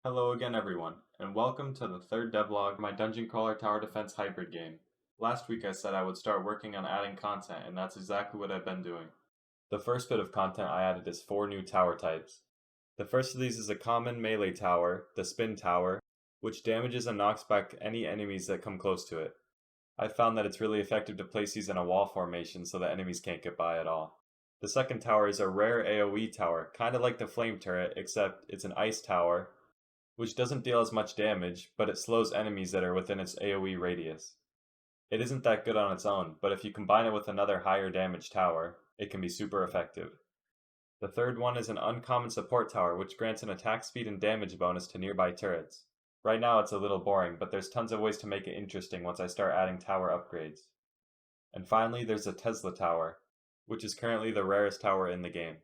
Hello again everyone, and welcome to the third devlog of my Dungeon Crawler Tower Defense hybrid game. Last week I said I would start working on adding content, and that's exactly what I've been doing. The first bit of content I added is 4 new tower types. The first of these is a common melee tower, the Spin Tower, which damages and knocks back any enemies that come close to it. I found that it's really effective to place these in a wall formation so that enemies can't get by at all. The second tower is a rare AoE tower, kinda like the Flame Turret, except it's an ice tower, which doesn't deal as much damage, but it slows enemies that are within its AoE radius. It isn't that good on its own, but if you combine it with another higher damage tower, it can be super effective. The third one is an uncommon support tower, which grants an attack speed and damage bonus to nearby turrets. Right now it's a little boring, but there's tons of ways to make it interesting once I start adding tower upgrades. And finally, there's a Tesla Tower, which is currently the rarest tower in the game.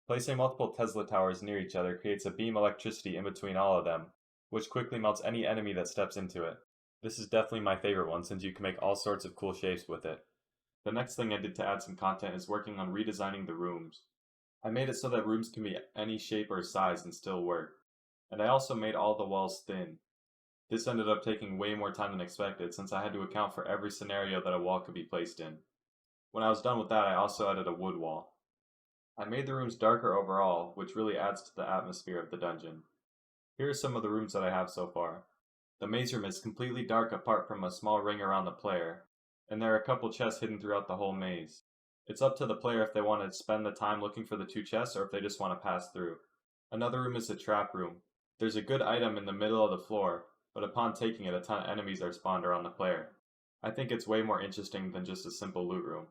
Placing multiple Tesla towers near each other creates a beam electricity in between all of them, which quickly melts any enemy that steps into it. This is definitely my favorite one since you can make all sorts of cool shapes with it. The next thing I did to add some content is working on redesigning the rooms. I made it so that rooms can be any shape or size and still work. And I also made all the walls thin. This ended up taking way more time than expected since I had to account for every scenario that a wall could be placed in. When I was done with that, I also added a wood wall. I made the rooms darker overall, which really adds to the atmosphere of the dungeon. Here are some of the rooms that I have so far. The maze room is completely dark apart from a small ring around the player, and there are a couple chests hidden throughout the whole maze. It's up to the player if they want to spend the time looking for the 2 chests or if they just want to pass through. Another room is the trap room. There's a good item in the middle of the floor, but upon taking it, a ton of enemies are spawned around the player. I think it's way more interesting than just a simple loot room.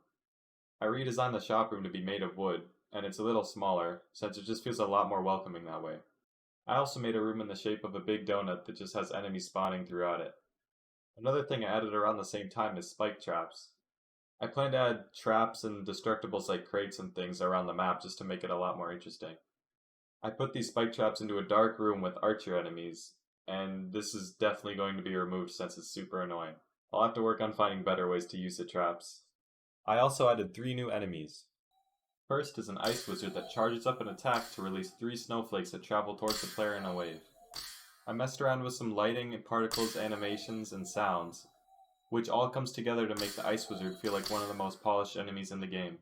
I redesigned the shop room to be made of wood, and it's a little smaller, since it just feels a lot more welcoming that way. I also made a room in the shape of a big donut that just has enemies spawning throughout it. Another thing I added around the same time is spike traps. I plan to add traps and destructibles like crates and things around the map just to make it a lot more interesting. I put these spike traps into a dark room with archer enemies, and this is definitely going to be removed since it's super annoying. I'll have to work on finding better ways to use the traps. I also added 3 new enemies. First is an ice wizard that charges up an attack to release 3 snowflakes that travel towards the player in a wave. I messed around with some lighting and particles, animations, and sounds, which all comes together to make the ice wizard feel like one of the most polished enemies in the game.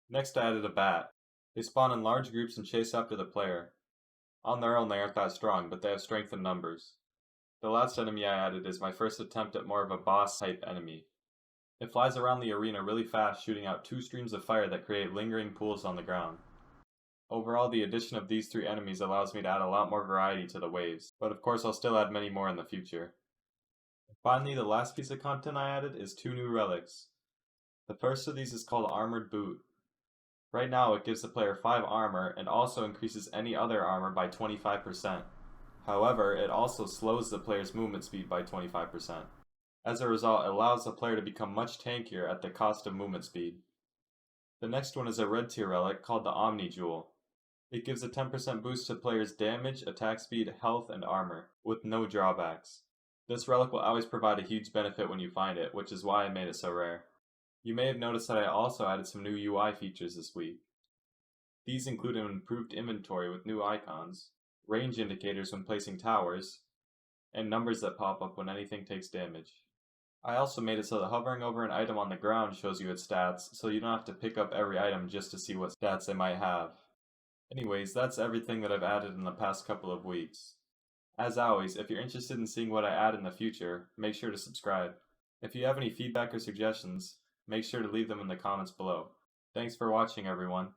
Next I added a bat. They spawn in large groups and chase after the player. On their own they aren't that strong, but they have strength in numbers. The last enemy I added is my first attempt at more of a boss type enemy. It flies around the arena really fast, shooting out 2 streams of fire that create lingering pools on the ground. Overall, the addition of these 3 enemies allows me to add a lot more variety to the waves, but of course I'll still add many more in the future. Finally, the last piece of content I added is 2 new relics. The first of these is called Armored Boot. Right now it gives the player 5 armor and also increases any other armor by 25%. However, it also slows the player's movement speed by 25%. As a result, it allows the player to become much tankier at the cost of movement speed. The next one is a red tier relic called the Omni Jewel. It gives a 10% boost to players' damage, attack speed, health, and armor, with no drawbacks. This relic will always provide a huge benefit when you find it, which is why I made it so rare. You may have noticed that I also added some new UI features this week. These include an improved inventory with new icons, range indicators when placing towers, and numbers that pop up when anything takes damage. I also made it so that hovering over an item on the ground shows you its stats, so you don't have to pick up every item just to see what stats they might have. Anyways, that's everything that I've added in the past couple of weeks. As always, if you're interested in seeing what I add in the future, make sure to subscribe. If you have any feedback or suggestions, make sure to leave them in the comments below. Thanks for watching, everyone.